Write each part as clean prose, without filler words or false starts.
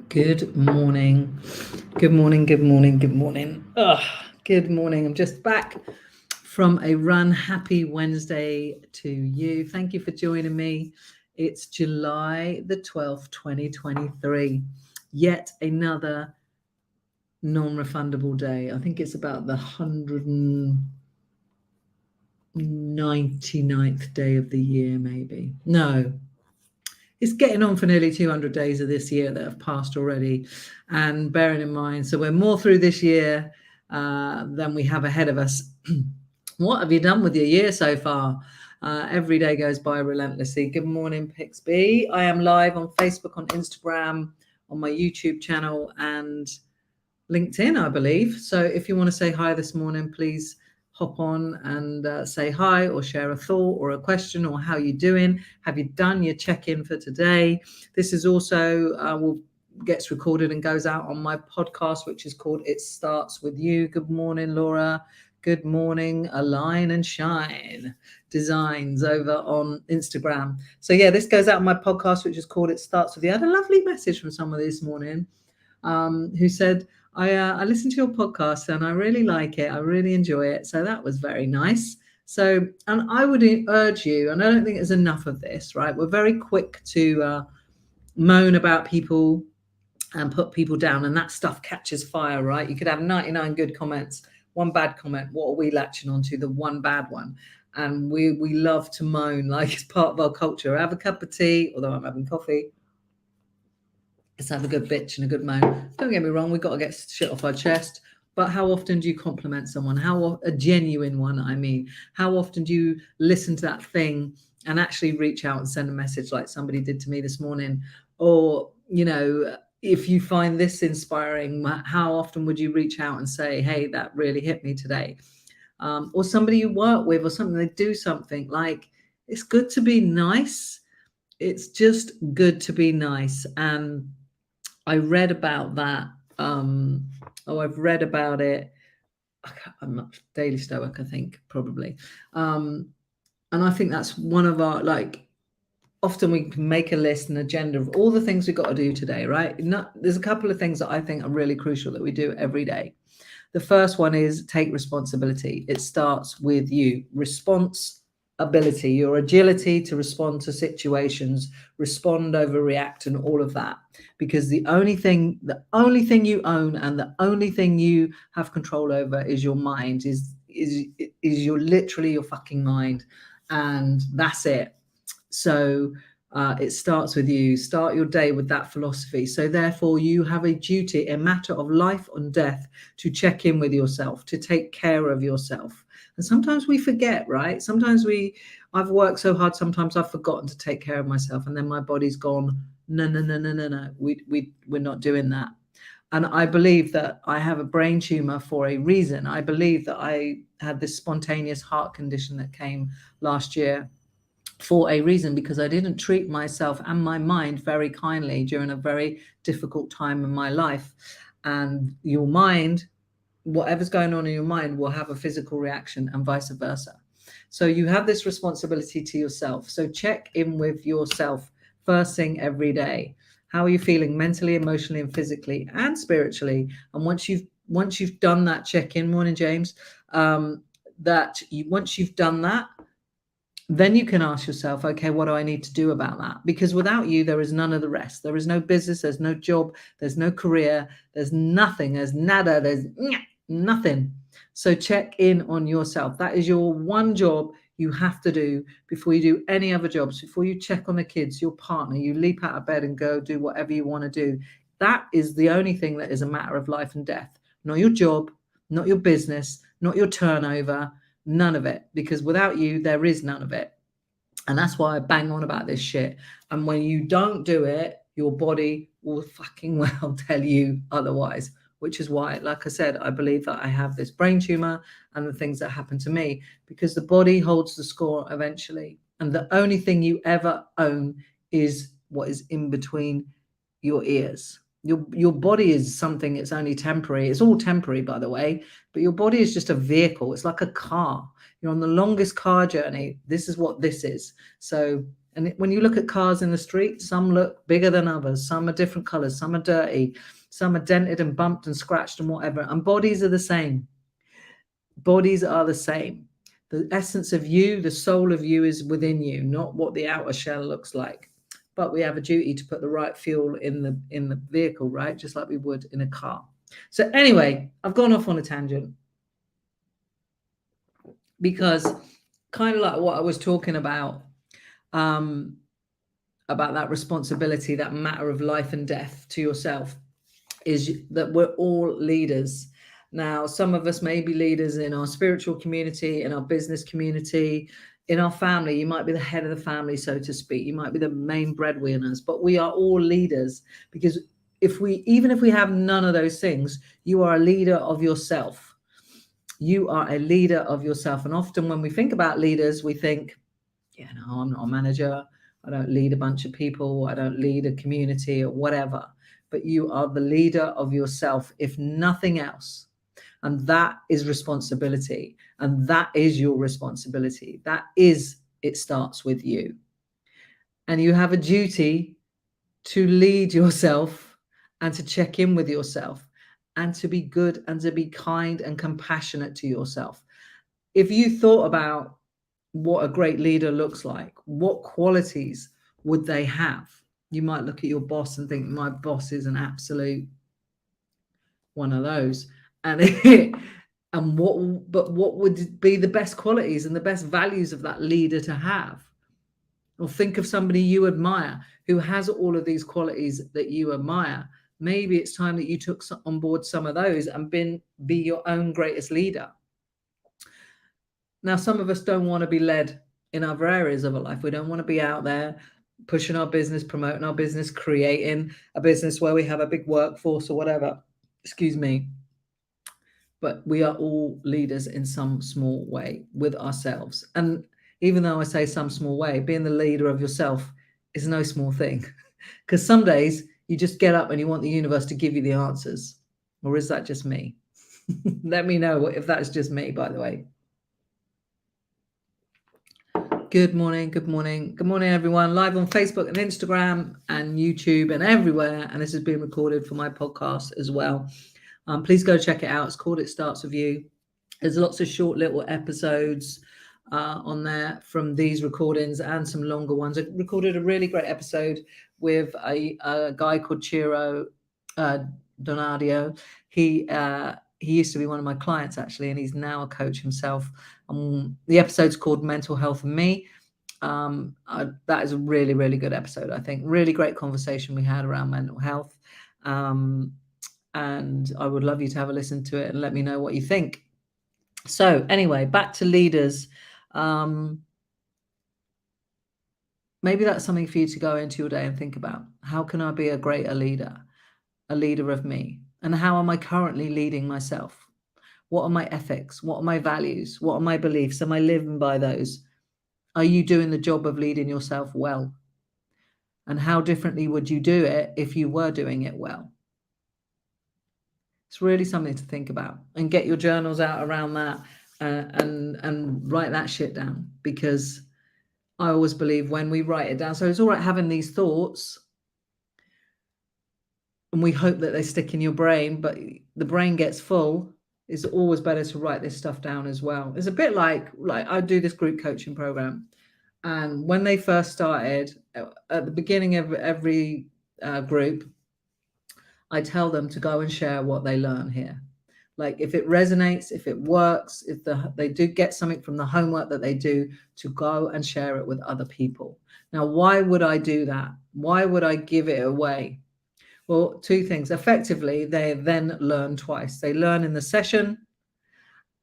Good morning. Good morning. Good morning. Good morning. Good morning. I'm just back from a run. Happy Wednesday to you. Thank you for joining me. It's July the 12th, 2023. Yet another non-refundable day. I think it's about the 199th day of the year, maybe. No, it's getting on for nearly 200 days of this year that have passed already. And bearing in mind, so we're more through this year than we have ahead of us. What have you done with your year so far? Every day goes by relentlessly. Good morning, Pixby. I am live on Facebook, on Instagram, on my YouTube channel, and LinkedIn, I believe. So if you want to say hi this morning, please hop on and say hi or share a thought or a question or how you doing. Have you done your check-in for today? This is also gets recorded and goes out on my podcast, which is called It Starts With You. Good morning, Laura. Good morning, Align and Shine Designs over on Instagram. So yeah, this goes out on my podcast, which is called It Starts With You. I had a lovely message from someone this morning who said, I listened to your podcast and I really like it. I really enjoy it. So that was very nice. So, and I would urge you, and I don't think there's enough of this, right? We're very quick to moan about people and put people down, and that stuff catches fire, right? You could have 99 good comments, one bad comment. What are we latching onto? The one bad one. And we love to moan like it's part of our culture. Have a cup of tea, although I'm having coffee. Let's have a good bitch and a good moan. Don't get me wrong, we've got to get shit off our chest. But how often do you compliment someone? A genuine one, I mean. How often do you listen to that thing and actually reach out and send a message like somebody did to me this morning? Or, if you find this inspiring, how often would you reach out and say, hey, that really hit me today? Or somebody you work with or something, they do something. Like, it's good to be nice. It's just good to be nice. And I read about that. I've read about it. I'm not Daily Stoic, I think, probably. And I think that's one of our, often we can make a list and agenda of all the things we've got to do today, right? There's a couple of things that I think are really crucial that we do every day. The first one is take responsibility. It starts with you. Responsibility, your agility to respond to situations, respond, overreact, and all of that. Because the only thing you own and the only thing you have control over is your mind, is your literally your fucking mind. And that's it. So it starts with you. Start your day with that philosophy. So therefore you have a duty, a matter of life and death, to check in with yourself, to take care of yourself. And sometimes we forget, right? Sometimes I've worked so hard, sometimes I've forgotten to take care of myself, and then my body's gone, no. We're not doing that. And I believe that I have a brain tumor for a reason. I believe that I had this spontaneous heart condition that came last year for a reason, because I didn't treat myself and my mind very kindly during a very difficult time in my life. And your mind, whatever's going on in your mind, will have a physical reaction, and vice versa. So you have this responsibility to yourself. So check in with yourself first thing every day. How are you feeling mentally, emotionally, and physically, and spiritually? And once you've done that check-in, morning, James, once you've done that, then you can ask yourself, okay, what do I need to do about that? Because without you, there is none of the rest. There is no business, there's no job, there's no career, there's nothing, there's nada, there's nothing. So check in on yourself. That is your one job you have to do before you do any other jobs, before you check on the kids, your partner, you leap out of bed and go do whatever you want to do. That is the only thing that is a matter of life and death. Not your job, not your business, not your turnover, none of it. Because without you, there is none of it. And that's why I bang on about this shit. And when you don't do it, your body will fucking well tell you otherwise, which is why, like I said, I believe that I have this brain tumor and the things that happen to me, because the body holds the score eventually. And the only thing you ever own is what is in between your ears. Your body is something, it's only temporary. It's all temporary, by the way, but your body is just a vehicle. It's like a car. You're on the longest car journey. This is what this is. So And when you look at cars in the street, some look bigger than others, some are different colors, some are dirty, some are dented and bumped and scratched and whatever. And bodies are the same. Bodies are the same. The essence of you, the soul of you is within you, not what the outer shell looks like. But we have a duty to put the right fuel in the vehicle, right? Just like we would in a car. So anyway, I've gone off on a tangent because kind of like what I was talking about that responsibility, that matter of life and death to yourself, is that we're all leaders. Now, some of us may be leaders in our spiritual community, in our business community, in our family. You might be the head of the family, so to speak. You might be the main breadwinners, but we are all leaders, because even if we have none of those things, you are a leader of yourself. You are a leader of yourself. And often when we think about leaders, we think, yeah, no, I'm not a manager. I don't lead a bunch of people. I don't lead a community or whatever. But you are the leader of yourself, if nothing else. And that is responsibility. And that is your responsibility. It starts with you. And you have a duty to lead yourself and to check in with yourself and to be good and to be kind and compassionate to yourself. If you thought about what a great leader looks like, what qualities would they have? You might look at your boss and think, my boss is an absolute one of those. And what would be the best qualities and the best values of that leader to have? Or think of somebody you admire who has all of these qualities that you admire. Maybe it's time that you took on board some of those and be your own greatest leader. Now, some of us don't want to be led in other areas of our life. We don't want to be out there pushing our business, promoting our business, creating a business where we have a big workforce or whatever. Excuse me. But we are all leaders in some small way with ourselves. And even though I say some small way, being the leader of yourself is no small thing. Because some days you just get up and you want the universe to give you the answers. Or is that just me? Let me know if that's just me, by the way. Good morning, everyone. Live on Facebook and Instagram and YouTube and everywhere. And this is being recorded for my podcast as well. Please go check it out. It's called It Starts With You. There's lots of short little episodes on there from these recordings and some longer ones. I recorded a really great episode with a guy called Ciro Donadio. He used to be one of my clients, actually, and he's now a coach himself. The episode's called Mental Health and Me. That is a really, really good episode, I think. Really great conversation we had around mental health. And I would love you to have a listen to it and let me know what you think. So anyway, back to leaders. Maybe that's something for you to go into your day and think about. How can I be a greater leader, a leader of me? And how am I currently leading myself? What are my ethics? What are my values? What are my beliefs? Am I living by those? Are you doing the job of leading yourself well? And how differently would you do it if you were doing it well? It's really something to think about, and get your journals out around that and write that shit down, because I always believe when we write it down, so it's all right having these thoughts and we hope that they stick in your brain, but the brain gets full. It's always better to write this stuff down as well. It's a bit like I do this group coaching program, and when they first started, at the beginning of every group, I tell them to go and share what they learn here. Like if it resonates, if it works, if they do get something from the homework that they do, to go and share it with other people. Now, why would I do that? Why would I give it away? Well, two things. Effectively, they then learn twice. They learn in the session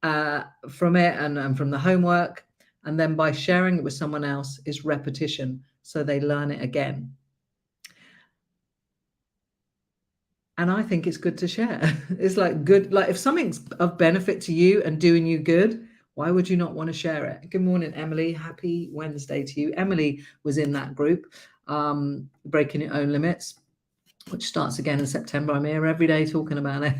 from it and from the homework. And then by sharing it with someone else is repetition. So they learn it again. And I think it's good to share. It's like good, like if something's of benefit to you and doing you good, why would you not want to share it? Good morning, Emily. Happy Wednesday to you. Emily was in that group, Breaking Your Own Limits, which starts again in September. I'm here every day talking about it.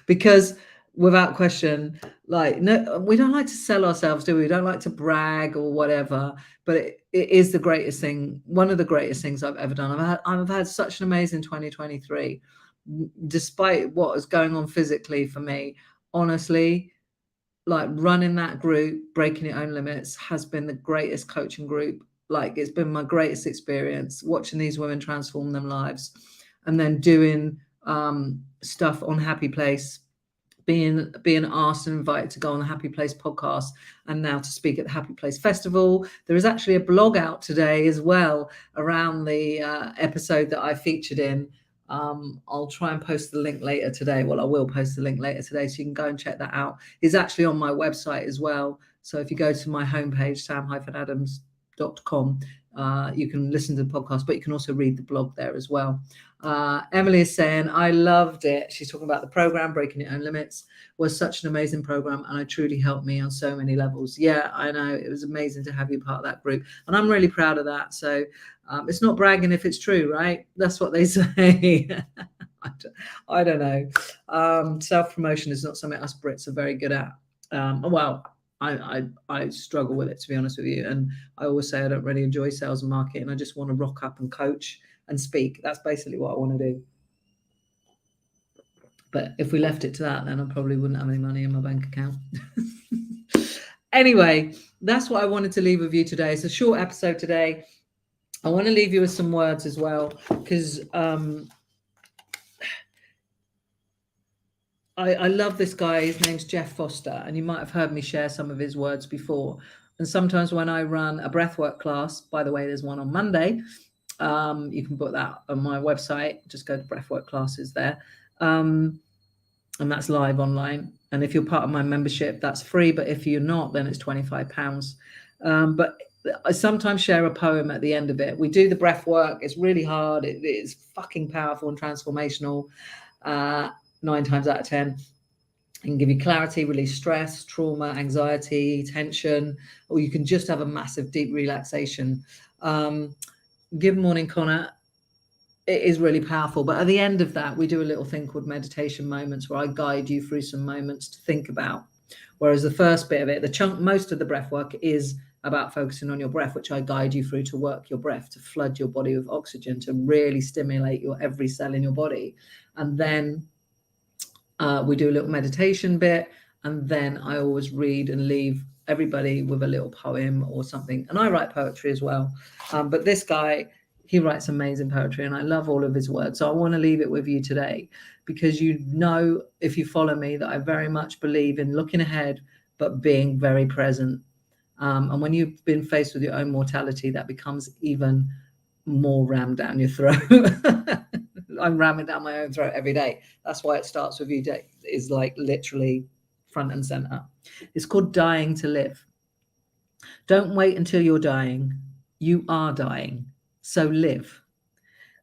Because without question. Like, no, we don't like to sell ourselves, do we? We don't like to brag or whatever, but it is the greatest thing, one of the greatest things I've ever done. I've had such an amazing 2023, despite what is going on physically for me. Honestly, like running that group, Breaking Your Own Limits, has been the greatest coaching group. Like, it's been my greatest experience, watching these women transform their lives, and then doing stuff on Happy Place, being asked and invited to go on the Happy Place podcast, and now to speak at the Happy Place Festival. There is actually a blog out today as well around the episode that I featured in. I'll try and post the link later today. Well, I will post the link later today, so you can go and check that out. It's actually on my website as well. So if you go to my homepage, sam-adams.com, you can listen to the podcast, but you can also read the blog there as well. Emily is saying, I loved it. She's talking about the program, Breaking Your Own Limits, was such an amazing program, and it truly helped me on so many levels. Yeah, I know. It was amazing to have you part of that group, and I'm really proud of that. So it's not bragging if it's true, right? That's what they say. I don't know. Self-promotion is not something us Brits are very good at. Well, I struggle with it, to be honest with you. And I always say I don't really enjoy sales and marketing. I just want to rock up and coach and speak. That's basically what I want to do. But if we left it to that, then I probably wouldn't have any money in my bank account. Anyway, that's what I wanted to leave with you today. It's a short episode today. I want to leave you with some words as well, because I love this guy. His name's Jeff Foster, and you might have heard me share some of his words before. And sometimes when I run a breathwork class, by the way, there's one on Monday. You can book that on my website. Just go to breathwork classes there. And that's live online. And if you're part of my membership, that's free. But if you're not, then it's £25. But I sometimes share a poem at the end of it. We do the breath work. It's really hard. It is fucking powerful and transformational. 9 times out of 10. It can give you clarity, release stress, trauma, anxiety, tension, or you can just have a massive deep relaxation. Good morning, Connor. It is really powerful. But at the end of that, we do a little thing called meditation moments, where I guide you through some moments to think about. Whereas the first bit of it, most of the breath work is about focusing on your breath, which I guide you through to work your breath, to flood your body with oxygen, to really stimulate your every cell in your body. And then we do a little meditation bit. And then I always read and leave everybody with a little poem or something. And I write poetry as well. But this guy, he writes amazing poetry, and I love all of his words. So I want to leave it with you today, because you know, if you follow me, that I very much believe in looking ahead, but being very present. And when you've been faced with your own mortality, that becomes even more rammed down your throat. I'm ramming down my own throat every day. That's why It Starts With You Day is like literally front and center. It's called Dying to Live. Don't wait until you're dying. You are dying. So live.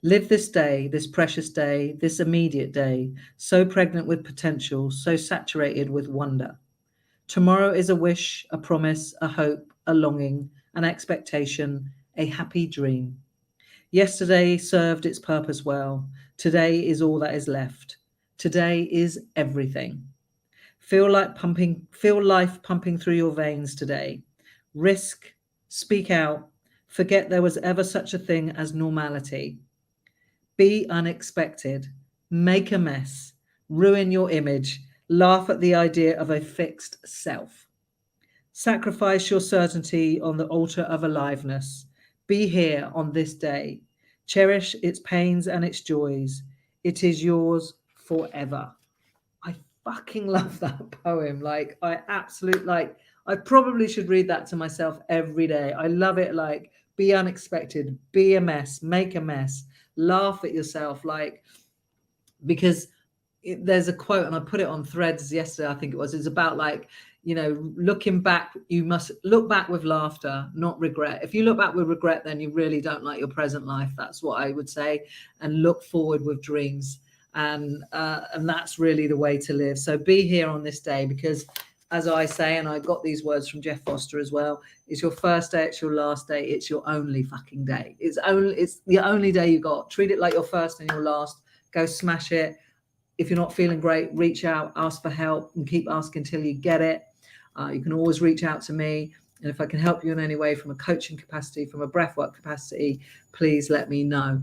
Live this day, this precious day, this immediate day, so pregnant with potential, so saturated with wonder. Tomorrow is a wish, a promise, a hope, a longing, an expectation, a happy dream. Yesterday served its purpose well. Today is all that is left. Today is everything. Feel life pumping through your veins today. Risk, speak out, forget there was ever such a thing as normality. Be unexpected, make a mess, ruin your image, laugh at the idea of a fixed self. Sacrifice your certainty on the altar of aliveness. Be here on this day. Cherish its pains and its joys. It is yours forever. I fucking love that poem. Like, I probably should read that to myself every day. I love it. Like, be unexpected, be a mess, make a mess, laugh at yourself. Like, because there's a quote, and I put it on Threads yesterday, I think it was. It's about, like, you know, looking back, you must look back with laughter, not regret. If you look back with regret, then you really don't like your present life. That's what I would say. And look forward with dreams. And that's really the way to live. So be here on this day, because as I say, and I got these words from Jeff Foster as well, it's your first day, it's your last day, it's your only fucking day. It's the only day you got. Treat it like your first and your last. Go smash it. if you're not feeling great, reach out, ask for help, and keep asking till you get it. You can always reach out to me. And if I can help you in any way from a coaching capacity, from a breathwork capacity, please let me know.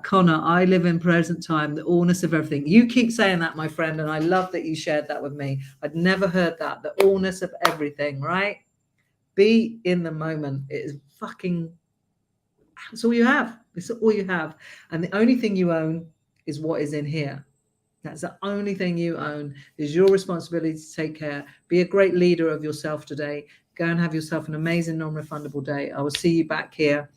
Connor, I live in present time, the allness of everything. You keep saying that, my friend, and I love that you shared that with me. I'd never heard that, the allness of everything, right? Be in the moment. It is fucking, it's all you have. It's all you have. And the only thing you own is what is in here. That's the only thing you own. Is your responsibility to take care. Be a great leader of yourself today. Go and have yourself an amazing non-refundable day. I will see you back here.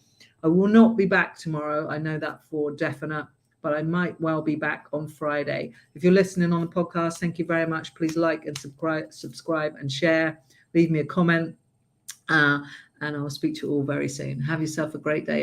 I will not be back tomorrow. I know that for definite, but I might well be back on Friday. If you're listening on the podcast, thank you very much. Please like and subscribe and share. Leave me a comment. And I'll speak to you all very soon. Have yourself a great day.